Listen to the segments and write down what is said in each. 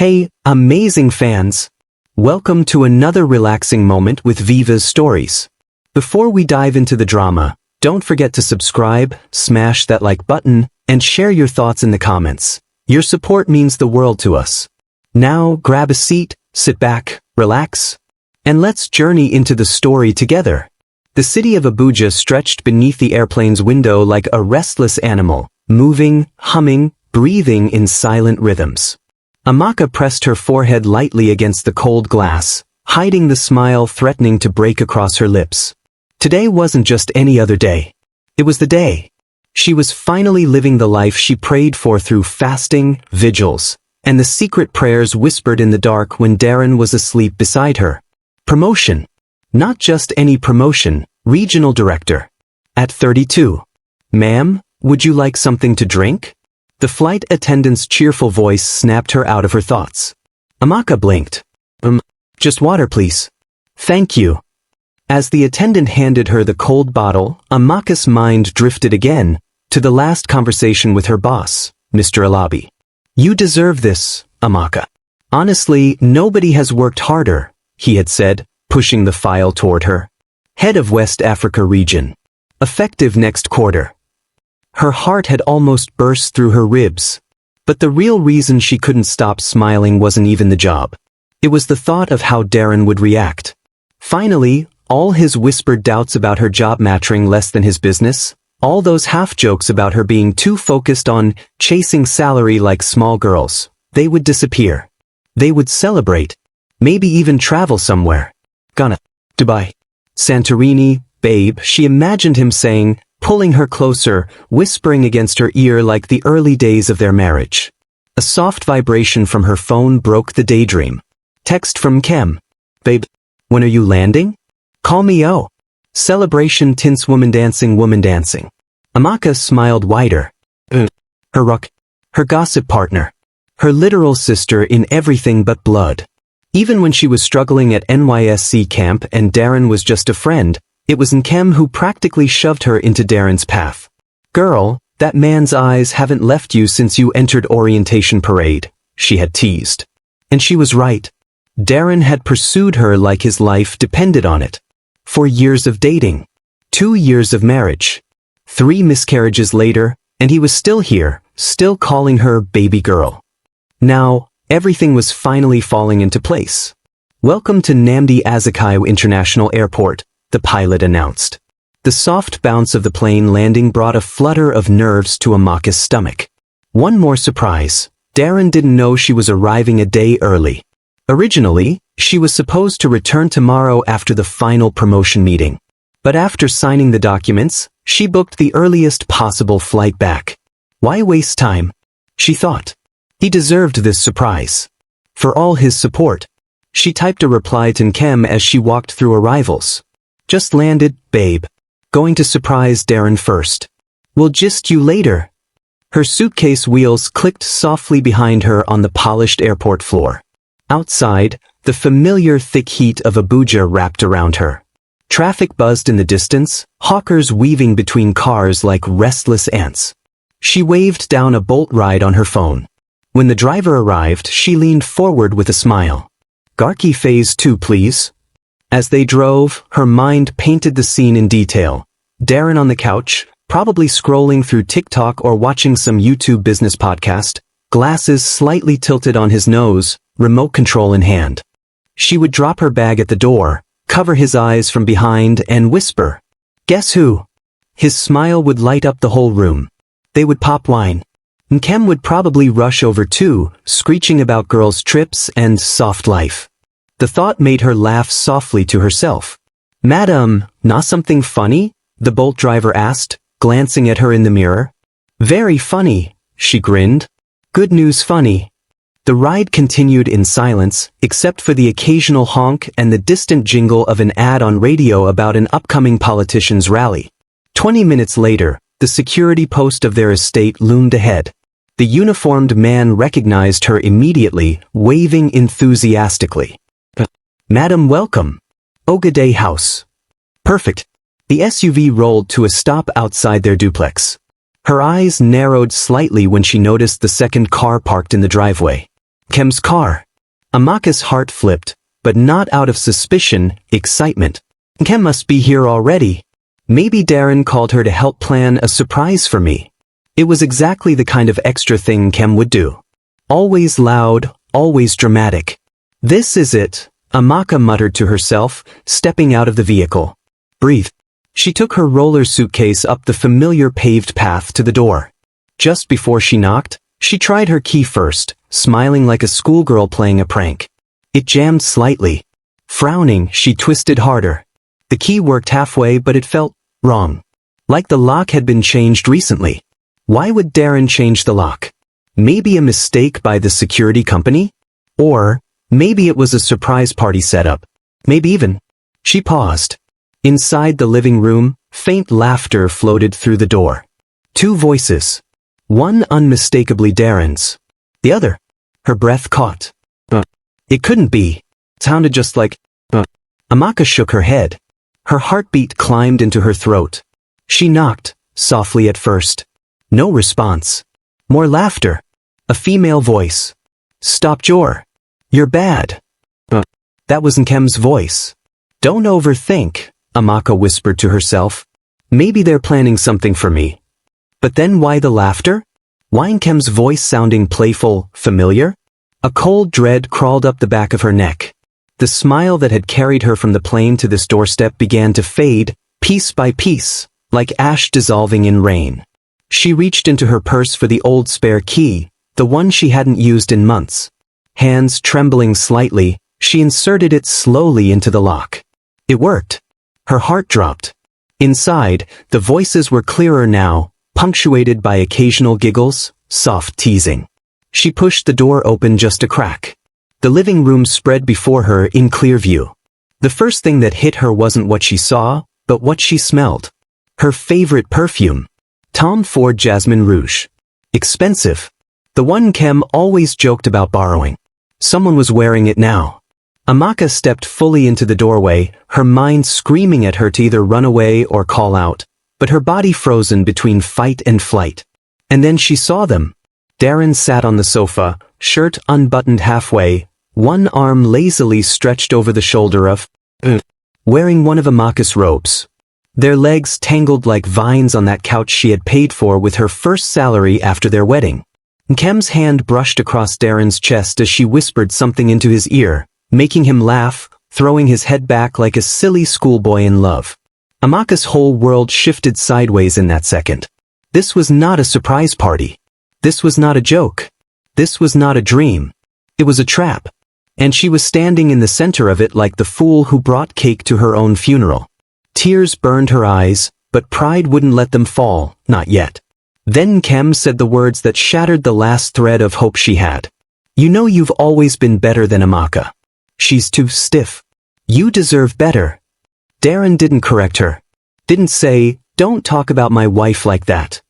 Hey, amazing fans! Welcome to another relaxing moment with VIVA'S Stories. Before we dive into the drama, don't forget to subscribe, smash that like button, and share your thoughts in the comments. Your support means the world to us. Now, grab a seat, sit back, relax, and let's journey into the story together. The city of Abuja stretched beneath the airplane's window like a restless animal, moving, humming, breathing in silent rhythms. Amaka pressed her forehead lightly against the cold glass, hiding the smile threatening to break across her lips. Today wasn't just any other day. It was the day. She was finally living the life she prayed for through fasting, vigils, and the secret prayers whispered in the dark when Derin was asleep beside her. Promotion. Not just any promotion, regional director. At 32. Ma'am, would you like something to drink? The flight attendant's cheerful voice snapped her out of her thoughts. Amaka blinked. Just water please. Thank you. As the attendant handed her the cold bottle, Amaka's mind drifted again to the last conversation with her boss, Mr. Alabi. You deserve this, Amaka. Honestly, nobody has worked harder, he had said, pushing the file toward her. Head of West Africa region. Effective next quarter. Her heart had almost burst through her ribs. But the real reason she couldn't stop smiling wasn't even the job. It was the thought of how Derin would react. Finally, all his whispered doubts about her job mattering less than his business, all those half-jokes about her being too focused on chasing salary like small girls, they would disappear. They would celebrate. Maybe even travel somewhere. Ghana, Dubai, Santorini, babe, she imagined him saying, pulling her closer, whispering against her ear like the early days of their marriage. A soft vibration from her phone broke the daydream. Text from Nkem. Babe, when are you landing? Call me oh. Celebration tints woman dancing. Amaka smiled wider. Her gossip partner. Her literal sister in everything but blood. Even when she was struggling at NYSC camp and Derin was just a friend, it was Nkem who practically shoved her into Derin's path. Girl, that man's eyes haven't left you since you entered orientation parade, she had teased. And she was right. Derin had pursued her like his life depended on it. 4 years of dating. 2 years of marriage. 3 miscarriages later, and he was still here, still calling her baby girl. Now, everything was finally falling into place. Welcome to Nnamdi Azikiwe International Airport, the pilot announced. The soft bounce of the plane landing brought a flutter of nerves to Amaka's stomach. One more surprise. Derin didn't know she was arriving a day early. Originally, she was supposed to return tomorrow after the final promotion meeting. But after signing the documents, she booked the earliest possible flight back. Why waste time? She thought. He deserved this surprise. For all his support. She typed a reply to Nkem as she walked through arrivals. Just landed, babe. Going to surprise Derin first. We'll gist you later. Her suitcase wheels clicked softly behind her on the polished airport floor. Outside, the familiar thick heat of Abuja wrapped around her. Traffic buzzed in the distance, hawkers weaving between cars like restless ants. She waved down a Bolt ride on her phone. When the driver arrived, she leaned forward with a smile. Garki phase 2 please. As they drove, her mind painted the scene in detail. Derin on the couch, probably scrolling through TikTok or watching some YouTube business podcast, glasses slightly tilted on his nose, remote control in hand. She would drop her bag at the door, cover his eyes from behind, and whisper, "Guess who?" His smile would light up the whole room. They would pop wine. Nkem would probably rush over too, screeching about girls' trips and soft life. The thought made her laugh softly to herself. Madam, not something funny? The Bolt driver asked, glancing at her in the mirror. Very funny, she grinned. Good news funny. The ride continued in silence, except for the occasional honk and the distant jingle of an ad on radio about an upcoming politician's rally. 20 minutes later, the security post of their estate loomed ahead. The uniformed man recognized her immediately, waving enthusiastically. Madam, welcome. Ogade House. Perfect. The SUV rolled to a stop outside their duplex. Her eyes narrowed slightly when she noticed the second car parked in the driveway. Nkem's car. Amaka's heart flipped, but not out of suspicion, excitement. Nkem must be here already. Maybe Derin called her to help plan a surprise for me. It was exactly the kind of extra thing Nkem would do. Always loud, always dramatic. This is it, Amaka muttered to herself, stepping out of the vehicle. Breathe. She took her roller suitcase up the familiar paved path to the door. Just before she knocked, she tried her key first, smiling like a schoolgirl playing a prank. It jammed slightly. Frowning, she twisted harder. The key worked halfway, but it felt wrong. Like the lock had been changed recently. Why would Derin change the lock? Maybe a mistake by the security company? Or maybe it was a surprise party setup. Maybe even. She paused. Inside the living room, faint laughter floated through the door. Two voices. One unmistakably Derin's. The other. Her breath caught. It couldn't be. It sounded just like. Amaka shook her head. Her heartbeat climbed into her throat. She knocked, softly at first. No response. More laughter. A female voice. Stop, Jor. You're bad. That was Nkem's voice. Don't overthink, Amaka whispered to herself. Maybe they're planning something for me. But then why the laughter? Why Nkem's voice sounding playful, familiar? A cold dread crawled up the back of her neck. The smile that had carried her from the plane to this doorstep began to fade, piece by piece, like ash dissolving in rain. She reached into her purse for the old spare key, the one she hadn't used in months. Hands trembling slightly, she inserted it slowly into the lock. It worked. Her heart dropped. Inside, the voices were clearer now, punctuated by occasional giggles, soft teasing. She pushed the door open just a crack. The living room spread before her in clear view. The first thing that hit her wasn't what she saw, but what she smelled. Her favorite perfume. Tom Ford Jasmine Rouge. Expensive. The one Nkem always joked about borrowing. Someone was wearing it now. Amaka stepped fully into the doorway, her mind screaming at her to either run away or call out, but her body frozen between fight and flight. And then she saw them. Derin sat on the sofa, shirt unbuttoned halfway, one arm lazily stretched over the shoulder of, wearing one of Amaka's robes. Their legs tangled like vines on that couch she had paid for with her first salary after their wedding. Nkem's hand brushed across Derin's chest as she whispered something into his ear, making him laugh, throwing his head back like a silly schoolboy in love. Amaka's whole world shifted sideways in that second. This was not a surprise party. This was not a joke. This was not a dream. It was a trap. And she was standing in the center of it like the fool who brought cake to her own funeral. Tears burned her eyes, but pride wouldn't let them fall, not yet. Then Nkem said the words that shattered the last thread of hope she had. You know you've always been better than Amaka. She's too stiff. You deserve better. Derin didn't correct her. Didn't say, don't talk about my wife like that.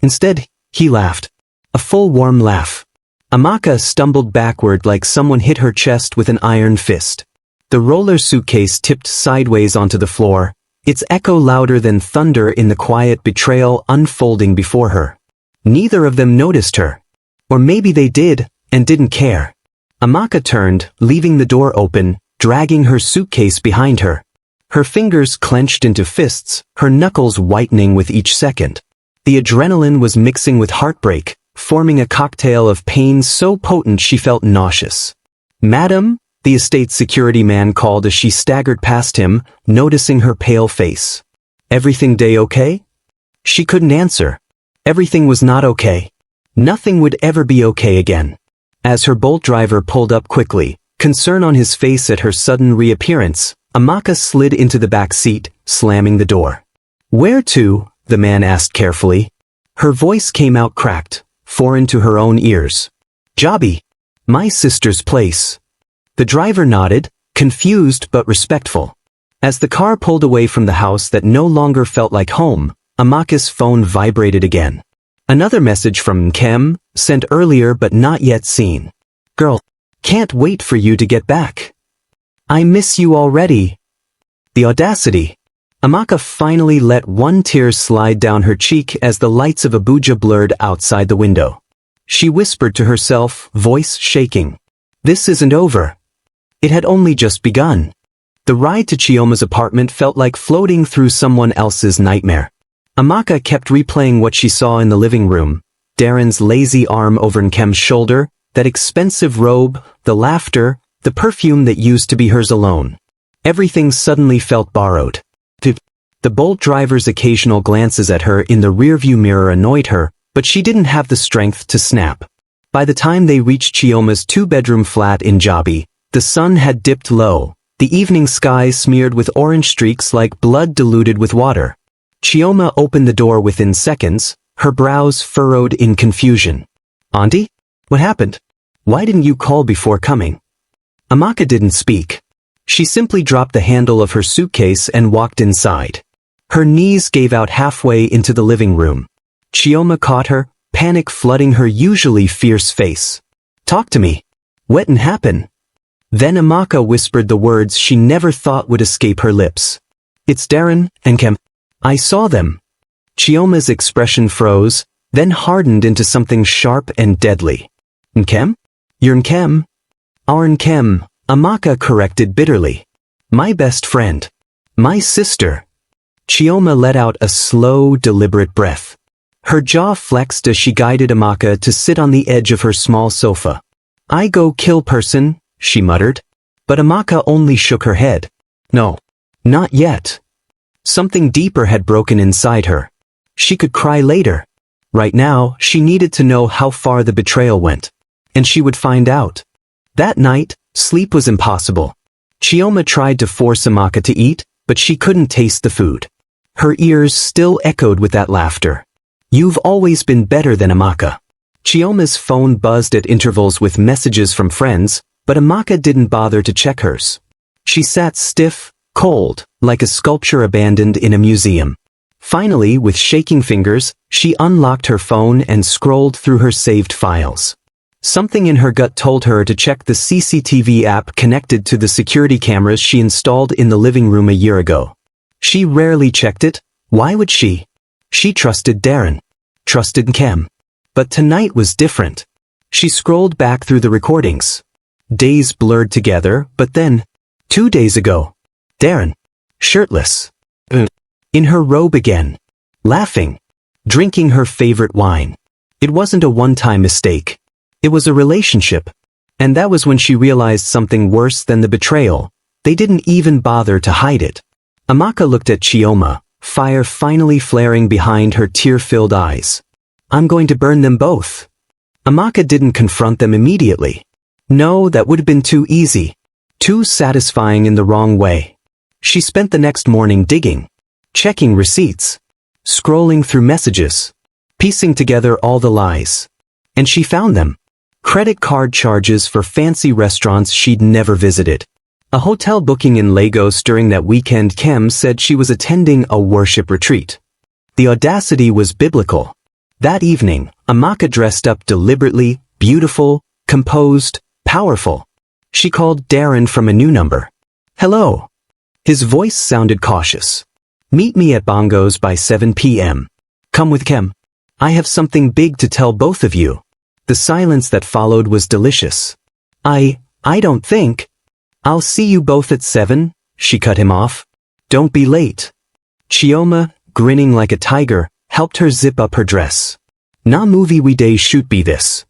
Instead, he laughed. A full warm laugh. Amaka stumbled backward like someone hit her chest with an iron fist. The roller suitcase tipped sideways onto the floor, its echo louder than thunder in the quiet betrayal unfolding before her. Neither of them noticed her. Or maybe they did, and didn't care. Amaka turned, leaving the door open, dragging her suitcase behind her. Her fingers clenched into fists, her knuckles whitening with each second. The adrenaline was mixing with heartbreak, forming a cocktail of pain so potent she felt nauseous. Madam, the estate security man called as she staggered past him, noticing her pale face. Everything day okay? She couldn't answer. Everything was not okay. Nothing would ever be okay again. As her Bolt driver pulled up quickly, concern on his face at her sudden reappearance, Amaka slid into the back seat, slamming the door. Where to? The man asked carefully. Her voice came out cracked, foreign to her own ears. Jobby. My sister's place. The driver nodded, confused but respectful. As the car pulled away from the house that no longer felt like home, Amaka's phone vibrated again. Another message from Nkem, sent earlier but not yet seen. Girl, can't wait for you to get back. I miss you already. The audacity. Amaka finally let one tear slide down her cheek as the lights of Abuja blurred outside the window. She whispered to herself, voice shaking. This isn't over. It had only just begun. The ride to Chioma's apartment felt like floating through someone else's nightmare. Amaka kept replaying what she saw in the living room. Derin's lazy arm over Nkem's shoulder, that expensive robe, the laughter, the perfume that used to be hers alone. Everything suddenly felt borrowed. The Bolt driver's occasional glances at her in the rearview mirror annoyed her, but she didn't have the strength to snap. By the time they reached Chioma's two-bedroom flat in Jabi, the sun had dipped low, the evening sky smeared with orange streaks like blood diluted with water. Chioma opened the door within seconds, her brows furrowed in confusion. "Auntie? What happened? Why didn't you call before coming?" Amaka didn't speak. She simply dropped the handle of her suitcase and walked inside. Her knees gave out halfway into the living room. Chioma caught her, panic flooding her usually fierce face. "Talk to me. What happened?" Then Amaka whispered the words she never thought would escape her lips. "It's Derin and Nkem. I saw them." Chioma's expression froze, then hardened into something sharp and deadly. "Nkem? You're Nkem?" "Our Nkem," Amaka corrected bitterly. "My best friend. My sister." Chioma let out a slow, deliberate breath. Her jaw flexed as she guided Amaka to sit on the edge of her small sofa. "I go kill person," she muttered. But Amaka only shook her head. "No. Not yet." Something deeper had broken inside her. She could cry later. Right now, she needed to know how far the betrayal went. And she would find out. That night, sleep was impossible. Chioma tried to force Amaka to eat, but she couldn't taste the food. Her ears still echoed with that laughter. "You've always been better than Amaka." Chioma's phone buzzed at intervals with messages from friends, but Amaka didn't bother to check hers. She sat stiff, cold, like a sculpture abandoned in a museum. Finally, with shaking fingers, she unlocked her phone and scrolled through her saved files. Something in her gut told her to check the CCTV app connected to the security cameras she installed in the living room a year ago. She rarely checked it. Why would she? She trusted Derin. Trusted Nkem. But tonight was different. She scrolled back through the recordings. Days blurred together, but then, 2 days ago, Derin, shirtless, in her robe again, laughing, drinking her favorite wine. It wasn't a one-time mistake. It was a relationship. And that was when she realized something worse than the betrayal. They didn't even bother to hide it. Amaka looked at Chioma, fire finally flaring behind her tear-filled eyes. "I'm going to burn them both." Amaka didn't confront them immediately. No, that would have been too easy. Too satisfying in the wrong way. She spent the next morning digging, checking receipts, scrolling through messages, piecing together all the lies. And she found them. Credit card charges for fancy restaurants she'd never visited. A hotel booking in Lagos during that weekend. Nkem said she was attending a worship retreat. The audacity was biblical. That evening, Amaka dressed up deliberately, beautiful, composed, powerful. She called Derin from a new number. "Hello." His voice sounded cautious. "Meet me at Bongo's by 7 p.m. Come with Nkem. I have something big to tell both of you." The silence that followed was delicious. I don't think. "I'll see you both at 7, she cut him off. "Don't be late." Chioma, grinning like a tiger, helped her zip up her dress. "Na movie we day shoot be this."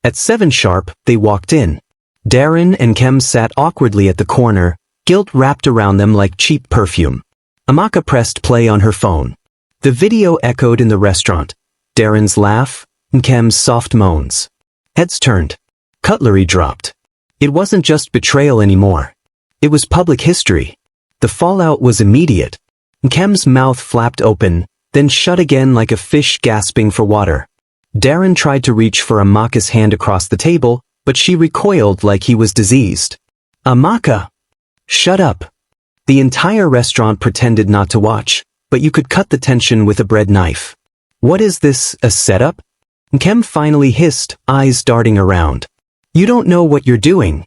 At 7 sharp, they walked in. Derin and Nkem sat awkwardly at the corner, guilt wrapped around them like cheap perfume. Amaka pressed play on her phone. The video echoed in the restaurant. Derin's laugh, Nkem's soft moans. Heads turned. Cutlery dropped. It wasn't just betrayal anymore. It was public history. The fallout was immediate. Nkem's mouth flapped open, then shut again like a fish gasping for water. Derin tried to reach for Amaka's hand across the table, but she recoiled like he was diseased. "Amaka! Shut up!" The entire restaurant pretended not to watch, but you could cut the tension with a bread knife. "What is this, a setup?" Nkem finally hissed, eyes darting around. "You don't know what you're doing."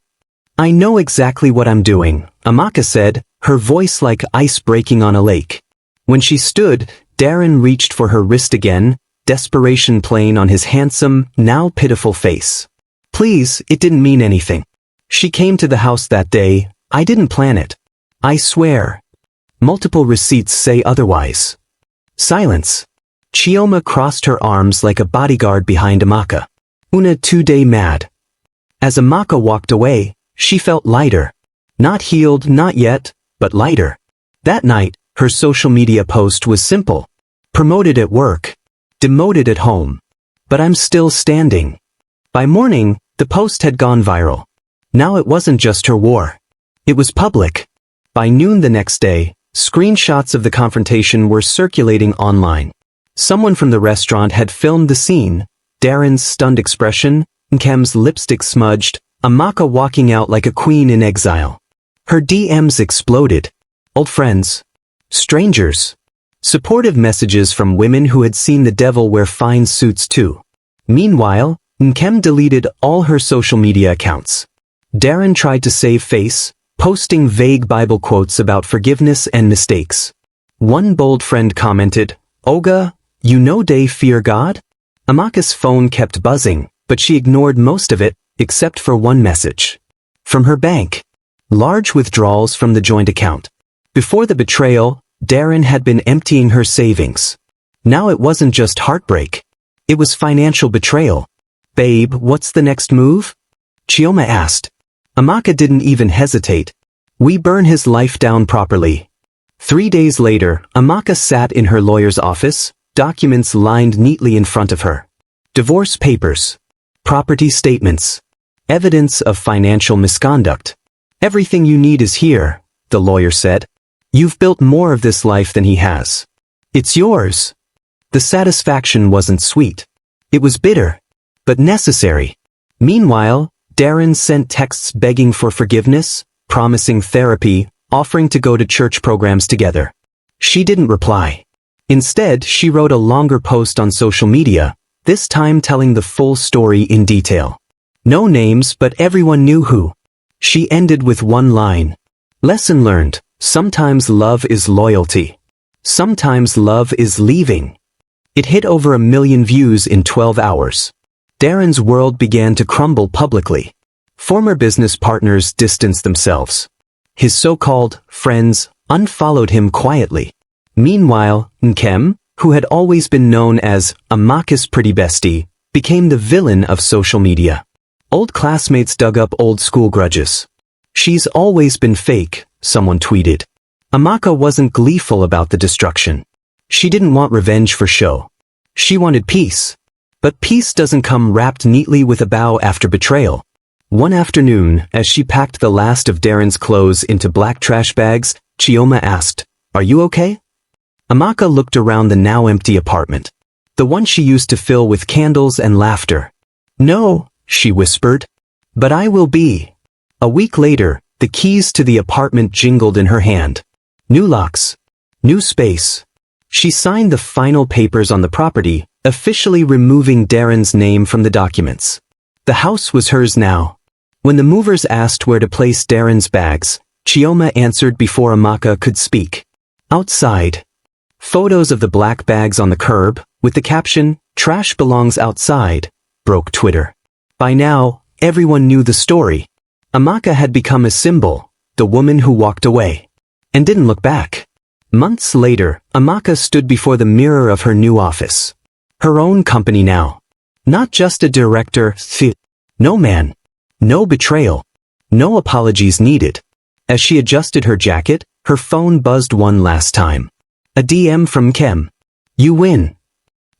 "I know exactly what I'm doing," Amaka said, her voice like ice breaking on a lake. When she stood, Derin reached for her wrist again, desperation playing on his handsome, now pitiful face. "Please, it didn't mean anything. She came to the house that day. I didn't plan it. I swear. Multiple receipts say otherwise. Silence. Chioma crossed her arms like a bodyguard behind Amaka. Una 2-day mad. As Amaka walked away, she felt lighter. Not healed, not yet, but lighter. That night, her social media post was simple. Promoted at work. Demoted at home. But I'm still standing. By morning, the post had gone viral. Now it wasn't just her war. It was public. By noon the next day, screenshots of the confrontation were circulating online. Someone from the restaurant had filmed the scene. Derin's stunned expression, Nkem's lipstick smudged, Amaka walking out like a queen in exile. Her DMs exploded. Old friends. Strangers. Supportive messages from women who had seen the devil wear fine suits too. Meanwhile, Nkem deleted all her social media accounts. Derin tried to save face, posting vague Bible quotes about forgiveness and mistakes. One bold friend commented, "Oga, you know they fear God?" Amaka's phone kept buzzing, but she ignored most of it, except for one message. From her bank. Large withdrawals from the joint account. Before the betrayal, Derin had been emptying her savings. Now it wasn't just heartbreak. It was financial betrayal. "Babe, what's the next move?" Chioma asked. Amaka didn't even hesitate. "We burn his life down properly." 3 days later, Amaka sat in her lawyer's office, documents lined neatly in front of her. Divorce papers. Property statements. Evidence of financial misconduct. "Everything you need is here," the lawyer said. "You've built more of this life than he has. It's yours." The satisfaction wasn't sweet. It was bitter, but necessary. Meanwhile, Derin sent texts begging for forgiveness, promising therapy, offering to go to church programs together. She didn't reply. Instead, she wrote a longer post on social media, this time telling the full story in detail. No names, but everyone knew who. She ended with one line. "Lesson learned, sometimes love is loyalty. Sometimes love is leaving." It hit over 1 million views in 12 hours. Derin's world began to crumble publicly. Former business partners distanced themselves. His so-called friends unfollowed him quietly. Meanwhile, Nkem, who had always been known as Amaka's pretty bestie, became the villain of social media. Old classmates dug up old school grudges. "She's always been fake," someone tweeted. Amaka wasn't gleeful about the destruction. She didn't want revenge for show. She wanted peace. But peace doesn't come wrapped neatly with a bow after betrayal. One afternoon, as she packed the last of Derin's clothes into black trash bags, Chioma asked, "Are you okay?" Amaka looked around the now empty apartment. The one she used to fill with candles and laughter. "No," she whispered. "But I will be." A week later, the keys to the apartment jingled in her hand. New locks. New space. She signed the final papers on the property, officially removing Derin's name from the documents. The house was hers now. When the movers asked where to place Derin's bags, Chioma answered before Amaka could speak. "Outside." Photos of the black bags on the curb, with the caption, "Trash belongs outside," broke Twitter. By now, everyone knew the story. Amaka had become a symbol, the woman who walked away. And didn't look back. Months later, Amaka stood before the mirror of her new office. Her own company now. Not just a director, no man. No betrayal. No apologies needed. As she adjusted her jacket, her phone buzzed one last time. A DM from Nkem. "You win."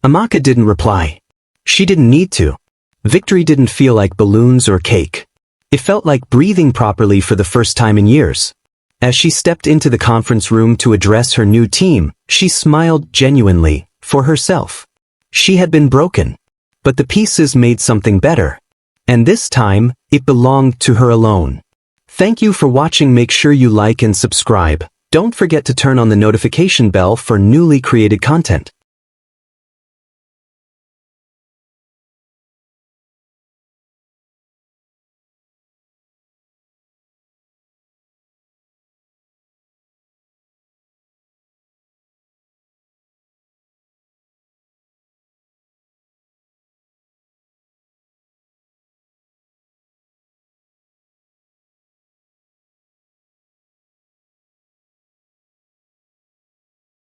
Amaka didn't reply. She didn't need to. Victory didn't feel like balloons or cake. It felt like breathing properly for the first time in years. As she stepped into the conference room to address her new team, she smiled genuinely, for herself. She had been broken. But the pieces made something better. And this time, it belonged to her alone. Thank you for watching. Make sure you like and subscribe. Don't forget to turn on the notification bell for newly created content.